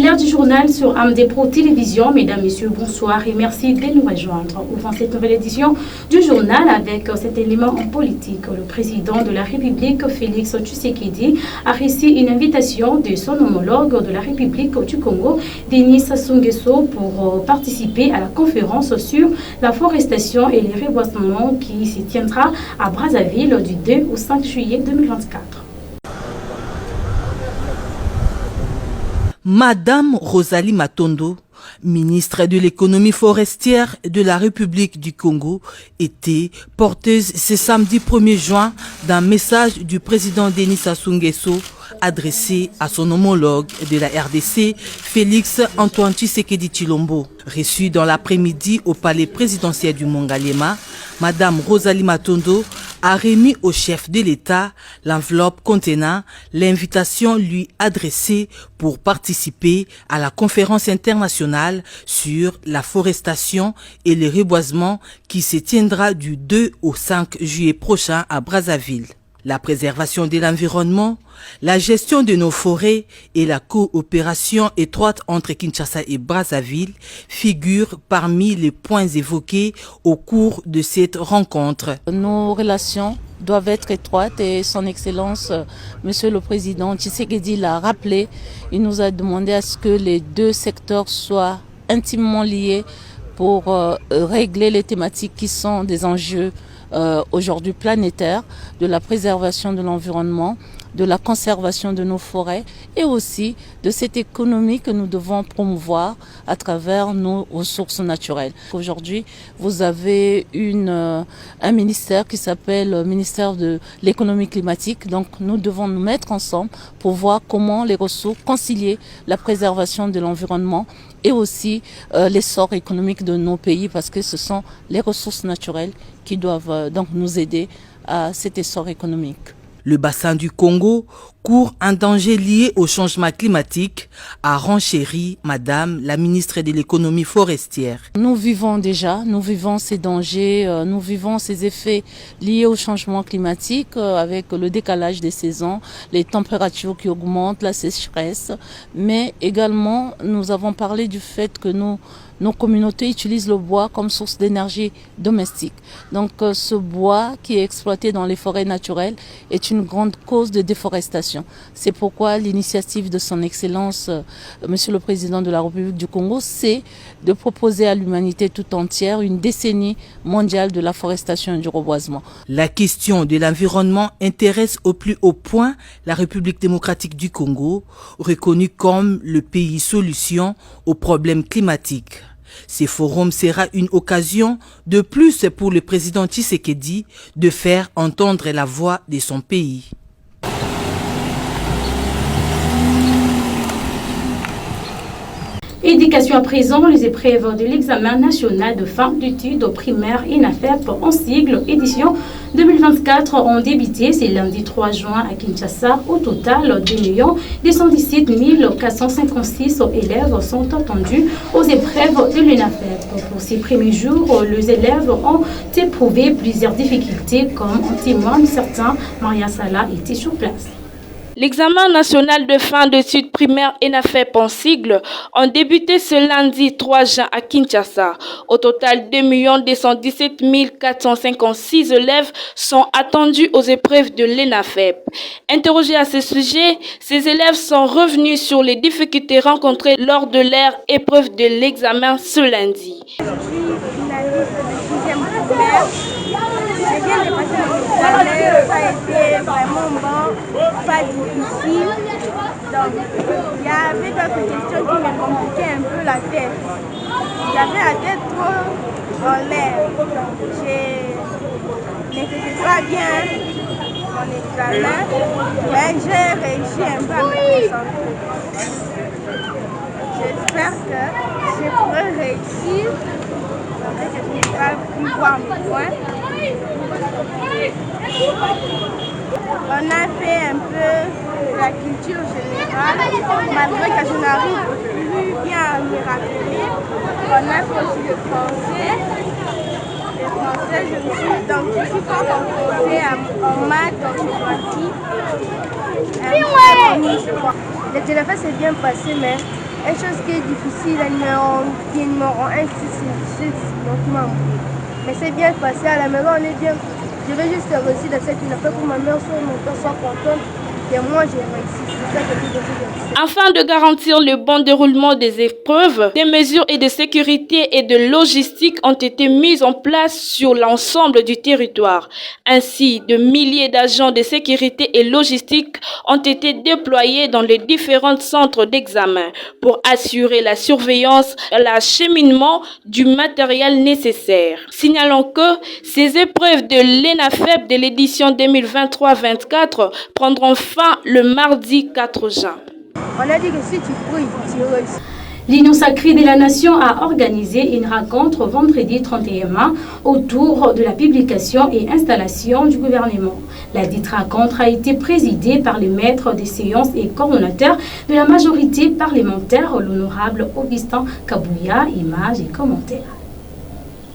l'heure du journal sur AMD Pro Télévision. Mesdames, Messieurs, bonsoir et merci de nous rejoindre. Ouvrons cette nouvelle édition du journal avec cet élément en politique. Le président de la République, Félix Tshisekedi, a reçu une invitation de son homologue de la République du Congo, Denis Sassou Nguesso, pour participer à la conférence sur la forestation et les reboisements qui se tiendra à Brazzaville du 2 au 5 juillet 2024. Madame Rosalie Matondo, ministre de l'économie forestière de la République du Congo, était porteuse ce samedi 1er juin d'un message du président Denis Sassou Nguesso adressé à son homologue de la RDC, Félix Antoine Tshisekedi Tshilombo. Reçue dans l'après-midi au palais présidentiel du Mongalema, Madame Rosalie Matondo a remis au chef de l'État l'enveloppe contenant l'invitation lui adressée pour participer à la conférence internationale sur la forestation et le reboisement qui se tiendra du 2 au 5 juillet prochain à Brazzaville. La préservation de l'environnement, la gestion de nos forêts et la coopération étroite entre Kinshasa et Brazzaville figurent parmi les points évoqués au cours de cette rencontre. Nos relations doivent être étroites et son Excellence, Monsieur le Président Tshisekedi l'a rappelé. Il nous a demandé à ce que les deux secteurs soient intimement liés pour régler les thématiques qui sont des enjeux aujourd'hui planétaire, de la préservation de l'environnement, de la conservation de nos forêts et aussi de cette économie que nous devons promouvoir à travers nos ressources naturelles. Aujourd'hui, vous avez un ministère qui s'appelle le ministère de l'économie climatique. Donc nous devons nous mettre ensemble pour voir comment les ressources concilier la préservation de l'environnement et aussi l'essor économique de nos pays, parce que ce sont les ressources naturelles qui doivent donc nous aider à cet essor économique. Le bassin du Congo court un danger lié au changement climatique, a renchéri Madame la ministre de l'économie forestière. Nous vivons ces dangers, nous vivons ces effets liés au changement climatique avec le décalage des saisons, les températures qui augmentent, la sécheresse, mais également nous avons parlé du fait que nos communautés utilisent le bois comme source d'énergie domestique. Donc ce bois qui est exploité dans les forêts naturelles est une grande cause de déforestation. C'est pourquoi l'initiative de son Excellence, Monsieur le Président de la République du Congo, c'est de proposer à l'humanité tout entière une décennie mondiale de la forestation et du reboisement. La question de l'environnement intéresse au plus haut point la République démocratique du Congo, reconnue comme le pays solution aux problèmes climatiques. Ce forum sera une occasion de plus pour le président Tshisekedi de faire entendre la voix de son pays. Éducation à présent, les épreuves de l'examen national de fin d'études primaires INAFEP en sigle édition 2024 ont débuté ce lundi 3 juin à Kinshasa. Au total, 2 217 456 élèves sont attendus aux épreuves de l'INAFEP. Pour ces premiers jours, les élèves ont éprouvé plusieurs difficultés, comme en témoignent certains. Maria Sala était sur place. L'examen national de fin d'études primaires ENAFEP en sigle ont débuté ce lundi 3 juin à Kinshasa. Au total, 2 217 456 élèves sont attendus aux épreuves de l'ENAFEP. Interrogés à ce sujet, ces élèves sont revenus sur les difficultés rencontrées lors de leur épreuve de l'examen ce lundi. J'ai bien dépassé mon examen, ça a été vraiment bon, pas difficile. Donc, il y avait d'autres questions qui me compliquaient un peu la tête. J'avais la tête trop en l'air. Mais c'était pas bien mon examen, mais j'ai réussi un peu à me concentrer. J'espère que je pourrai réussir. Que je n'ai pas pu voir mes points. On a fait un peu la culture générale, malgré que je n'arrive plus bien à me rappeler. On a fait aussi le français. Le français, je suis pas composée en maths, en géographie. Le téléphone s'est bien passé, mais Une chose qui est difficile, qui est numéro 1, c'est lentement. Mais c'est bien passé à la maison, on est bien. Je vais juste réussir dans cette affaire pour ma mère, mon père soit contente. Et moi, j'ai réussi. C'est ça que je veux. Afin de garantir le bon déroulement des épreuves, des mesures de sécurité et de logistique ont été mises en place sur l'ensemble du territoire. Ainsi, de milliers d'agents de sécurité et logistique ont été déployés dans les différents centres d'examen pour assurer la surveillance et l'acheminement du matériel nécessaire. Signalons que ces épreuves de l'ENAFEP de l'édition 2023-24 prendront fin le mardi 4 juin. On a dit que si tu pries, tu réussis. L'Union sacrée de la Nation a organisé une rencontre vendredi 31 mai autour de la publication et installation du gouvernement. La dite rencontre a été présidée par le maître des séances et coordonnateur de la majorité parlementaire, l'honorable Augustin Kabouya. Images et commentaires.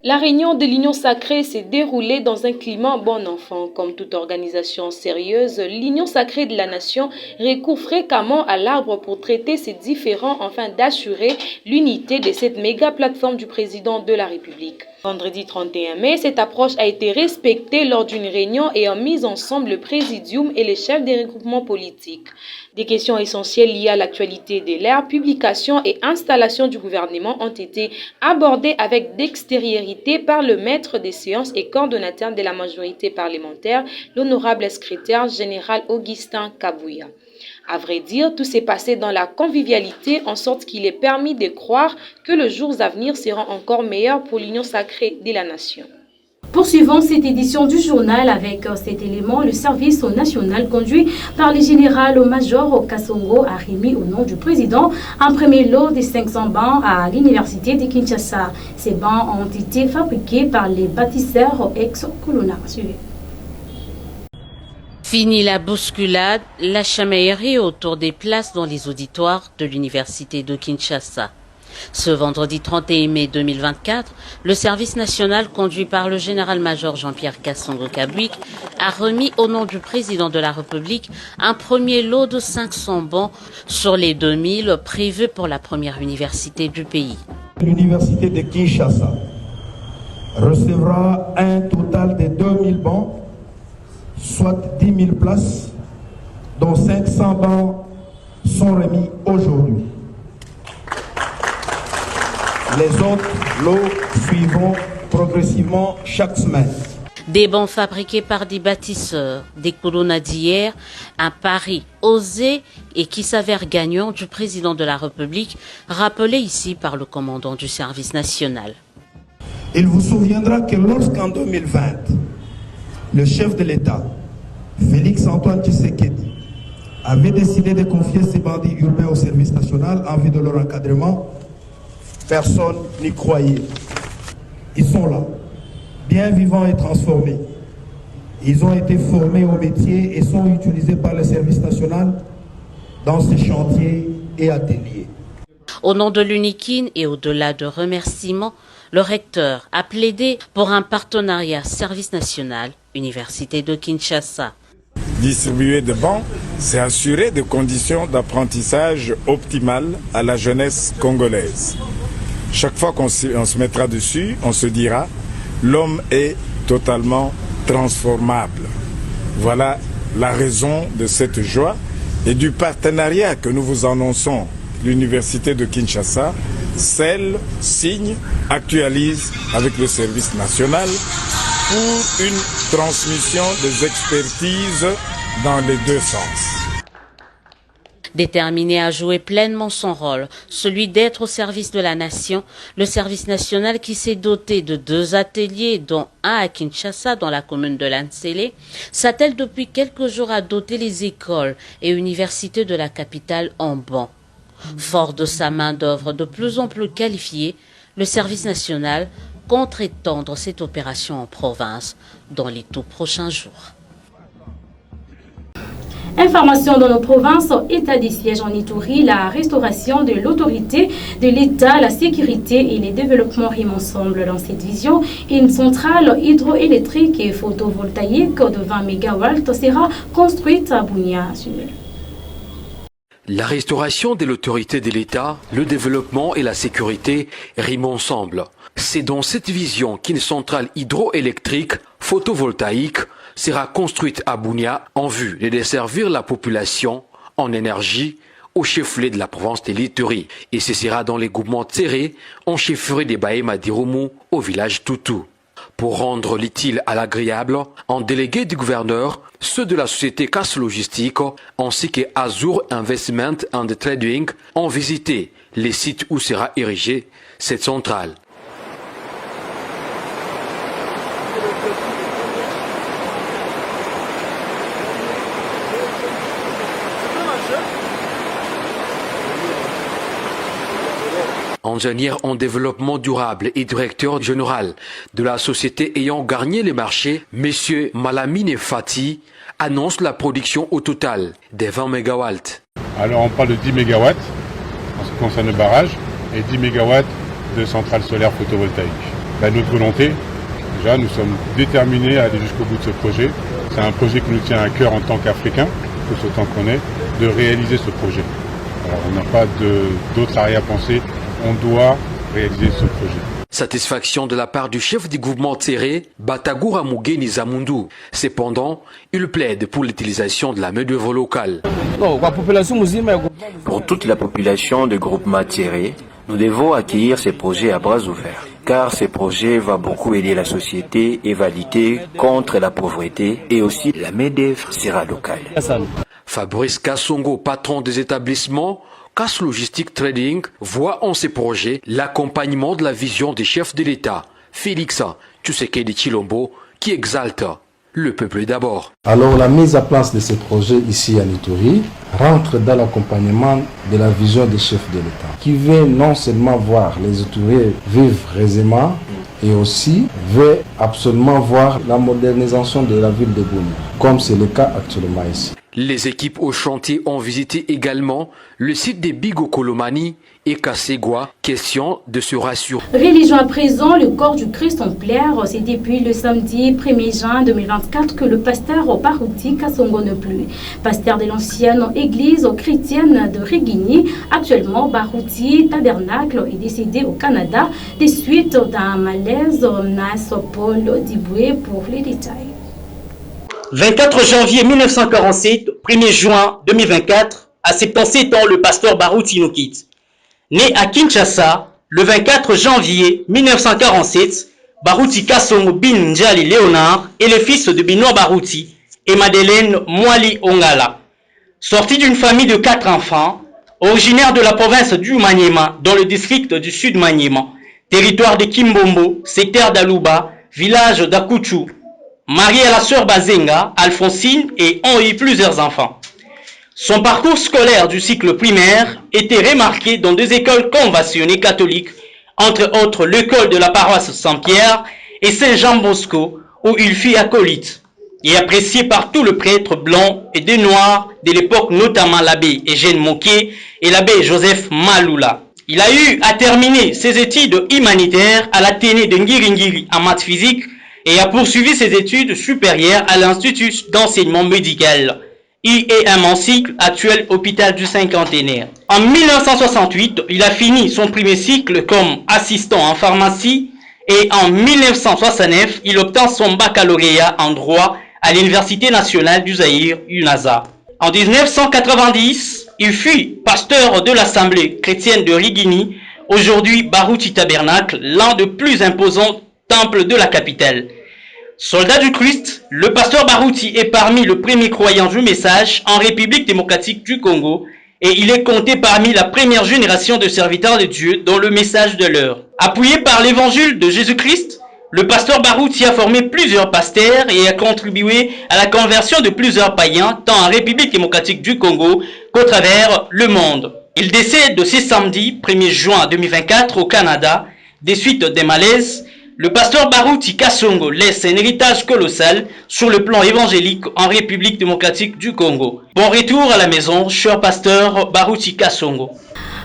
La réunion de l'Union sacrée s'est déroulée dans un climat bon enfant. Comme toute organisation sérieuse, l'Union sacrée de la Nation recourt fréquemment à l'arbre pour traiter ses différends afin d'assurer l'unité de cette méga plateforme du président de la République. Vendredi 31 mai, cette approche a été respectée lors d'une réunion ayant mis ensemble le présidium et les chefs des regroupements politiques. Des questions essentielles liées à l'actualité de l'ère, publication et installation du gouvernement ont été abordées avec dextérité par le maître des séances et coordonnateur de la majorité parlementaire, l'honorable secrétaire général Augustin Kabouya. À vrai dire, tout s'est passé dans la convivialité, en sorte qu'il est permis de croire que les jours à venir seront encore meilleurs pour l'Union sacrée de la Nation. Poursuivons cette édition du journal avec cet élément. Le service national conduit par le général-major Kassongo a remis au nom du président un premier lot de 500 bancs à l'université de Kinshasa. Ces bancs ont été fabriqués par les bâtisseurs ex-colonna. Fini la bousculade, la chamaillerie autour des places dans les auditoires de l'université de Kinshasa. Ce vendredi 31 mai 2024, le service national conduit par le général-major Jean-Pierre Kassongo-Kabouik a remis au nom du président de la République un premier lot de 500 bancs sur les 2000 prévus pour la première université du pays. L'université de Kinshasa recevra un total de 2000 bancs, soit 10 000 places, dont 500 bancs sont remis aujourd'hui. Les autres lots suivront progressivement chaque semaine. Des bancs fabriqués par des bâtisseurs, des colonnas d'hier, un pari osé et qui s'avère gagnant du président de la République, rappelé ici par le commandant du service national. Il vous souviendra que lorsqu'en 2020, le chef de l'État, Félix-Antoine Tshisekedi, avait décidé de confier ces bandits urbains au service national en vue de leur encadrement, personne n'y croyait. Ils sont là, bien vivants et transformés. Ils ont été formés au métier et sont utilisés par le service national dans ces chantiers et ateliers. Au nom de l'UNIKIN et au-delà de remerciements, le recteur a plaidé pour un partenariat service national, Université de Kinshasa. Distribuer des bancs, c'est assurer des conditions d'apprentissage optimales à la jeunesse congolaise. Chaque fois qu'on se mettra dessus, on se dira, l'homme est totalement transformable. Voilà la raison de cette joie et du partenariat que nous vous annonçons. L'Université de Kinshasa scelle, signe, actualise avec le service national pour une transmission des expertises dans les deux sens. Déterminé à jouer pleinement son rôle, celui d'être au service de la nation, le service national qui s'est doté de 2 ateliers, dont un à Kinshasa dans la commune de Lansele, s'attelle depuis quelques jours à doter les écoles et universités de la capitale en bancs. Fort de sa main-d'œuvre de plus en plus qualifiée, le service national compte étendre cette opération en province dans les tout prochains jours. Information dans nos provinces, état des sièges en Ituri, la restauration de l'autorité de l'État, la sécurité et les développements riment ensemble dans cette vision. Une centrale hydroélectrique et photovoltaïque de 20 MW sera construite à Bunia. La restauration de l'autorité de l'État, le développement et la sécurité riment ensemble. C'est dans cette vision qu'une centrale hydroélectrique photovoltaïque sera construite à Bunia en vue de desservir la population en énergie au chef-lieu de la province de l'Ituri. Et ce sera dans les groupements Tséré, en chefferie des Baïma d'Iromu, au village Toutou. Pour rendre l'utile à l'agréable, un délégué du gouverneur, ceux de la société Casse Logistique, ainsi que Azur Investment and Trading, ont visité les sites où sera érigée cette centrale. Ingénieur en développement durable et directeur général de la société ayant gagné les marchés, M. Malamine Fati annonce la production au total des 20 MW. Alors on parle de 10 MW en ce qui concerne le barrage et 10 MW de centrales solaires photovoltaïques. Notre volonté, déjà nous sommes déterminés à aller jusqu'au bout de ce projet. C'est un projet qui nous tient à cœur en tant qu'Africains, tout autant qu'on est, de réaliser ce projet. Alors on n'a pas d'autre arrière-pensée. On doit réaliser ce projet. Satisfaction de la part du chef du gouvernement Tséré, Batagura Mugeni Zamundu. Cependant, il plaide pour l'utilisation de la main-d'œuvre locale. Pour toute la population du groupement Tséré, nous devons accueillir ces projets à bras ouverts, car ces projets vont beaucoup aider la société et va lutter contre la pauvreté et aussi la main-d'œuvre sera locale. Fabrice Kassongo, patron des établissements Casse Logistique Trading, voit en ces projets l'accompagnement de la vision des chefs de l'État, Félix Tshisekedi Tshilombo, qui exalte le peuple d'abord. Alors la mise à place de ces projets ici à Ituri rentre dans l'accompagnement de la vision des chefs de l'État, qui veut non seulement voir les Ituriens vivre aisément, et aussi veut absolument voir la modernisation de la ville de Bunia, comme c'est le cas actuellement ici. Les équipes au chantier ont visité également le site des Bigo Kolomani et Kasegwa, question de se rassurer. Religion à présent, le corps du Christ en plaire. C'est depuis le samedi 1er juin 2024 que le pasteur Barouti Kassongo ne plus. Pasteur de l'ancienne église chrétienne de Rigini, actuellement Barouti Tabernacle est décédé au Canada des suites d'un malaise. Nas Paul Diboué pour les détails. 24 janvier 1947, 1er juin 2024, à 77 ans, le pasteur Barouti nous quitte. Né à Kinshasa, le 24 janvier 1947, Barouti Kassongo Bin Njali Léonard est le fils de Benoît Barouti et Madeleine Mwali Ongala. Sorti d'une famille de 4 enfants, originaire de la province du Maniema, dans le district du Sud Maniema, territoire de Kimbombo, secteur d'Aluba, village d'Akuchu, marié à la sœur Bazenga, Alphonsine, et ont eu plusieurs enfants. Son parcours scolaire du cycle primaire était remarqué dans 2 écoles conventionnées catholiques, entre autres l'école de la paroisse Saint-Pierre et Saint-Jean-Bosco, où il fut acolyte, et apprécié par tous les prêtres blancs et des noirs de l'époque, notamment l'abbé Eugène Moquet et l'abbé Joseph Maloula. Il a eu à terminer ses études humanitaires à l'Athénée de Ngiringiri en maths physique et a poursuivi ses études supérieures à l'Institut d'enseignement médical, IEM en cycle, actuel hôpital du Cinquantenaire. En 1968, il a fini son premier cycle comme assistant en pharmacie et en 1969, il obtint son baccalauréat en droit à l'Université nationale du Zaïre, UNAZA. En 1990, il fut pasteur de l'Assemblée chrétienne de Rigini, aujourd'hui Barouti Tabernacle, l'un des plus imposants temples de la capitale. Soldat du Christ, le pasteur Barouti est parmi les premiers croyants du message en République démocratique du Congo et il est compté parmi la première génération de serviteurs de Dieu dans le message de l'heure. Appuyé par l'évangile de Jésus-Christ, le pasteur Barouti a formé plusieurs pasteurs et a contribué à la conversion de plusieurs païens tant en République démocratique du Congo qu'au travers le monde. Il décède ce samedi 1er juin 2024 au Canada des suites des malaises. Le pasteur Barouti Kassongo laisse un héritage colossal sur le plan évangélique en République démocratique du Congo. Bon retour à la maison, cher pasteur Barouti Kassongo.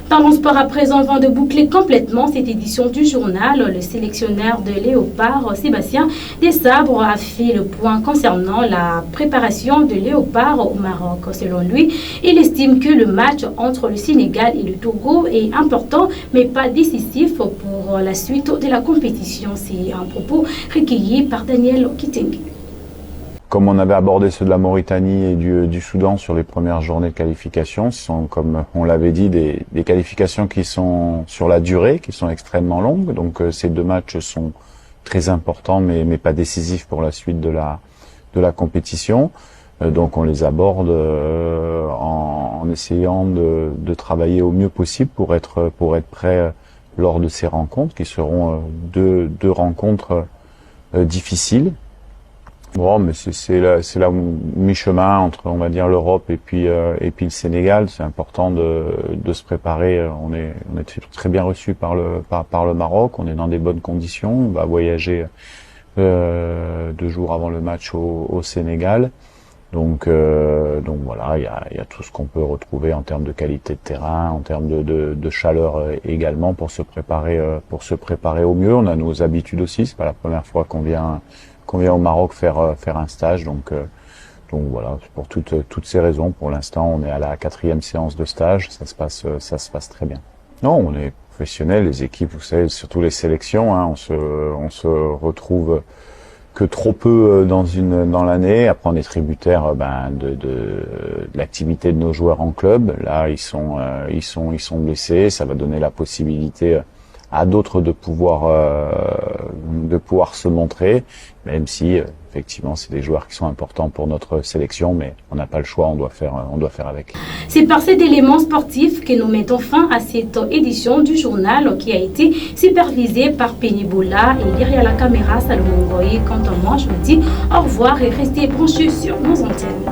Parlons sport à présent avant de boucler complètement cette édition du journal. Le sélectionneur de Léopard, Sébastien Desabre, a fait le point concernant la préparation de Léopard au Maroc. Selon lui, il estime que le match entre le Sénégal et le Togo est important, mais pas décisif pour la suite de la compétition. C'est un propos recueilli par Daniel Kitenge. Comme on avait abordé ceux de la Mauritanie et du Soudan sur les premières journées de qualification, ce sont, comme on l'avait dit, des qualifications qui sont sur la durée, qui sont extrêmement longues. Donc ces deux matchs sont très importants, mais pas décisifs pour la suite de la compétition. Donc on les aborde en essayant de travailler au mieux possible pour être prêt lors de ces rencontres, qui seront deux rencontres difficiles. Bon, mais c'est la mi-chemin entre, on va dire, l'Europe et puis le Sénégal. C'est important de se préparer. On est très bien reçu par le Maroc. On est dans des bonnes conditions. On va voyager 2 jours avant le match au Sénégal. Donc voilà, il y a tout ce qu'on peut retrouver en termes de qualité de terrain, en termes de chaleur également pour se préparer au mieux. On a nos habitudes aussi. C'est pas la première fois qu'on vient au Maroc faire un stage, donc voilà, pour toutes ces raisons, pour l'instant, on est à la 4e séance de stage, ça se passe très bien. Non, on est professionnels, les équipes, vous savez, surtout les sélections, hein, on se retrouve que trop peu dans l'année. Après, on est tributaire de l'activité de nos joueurs en club. Là, ils sont blessés, ça va donner la possibilité à d'autres de pouvoir se montrer, même si effectivement c'est des joueurs qui sont importants pour notre sélection, mais on n'a pas le choix, on doit faire avec. C'est par cet élément sportif que nous mettons fin à cette édition du journal qui a été supervisée par Penny Bola et derrière la caméra Salomon Goye. Quant à moi, je vous dis au revoir et restez branchés sur nos antennes.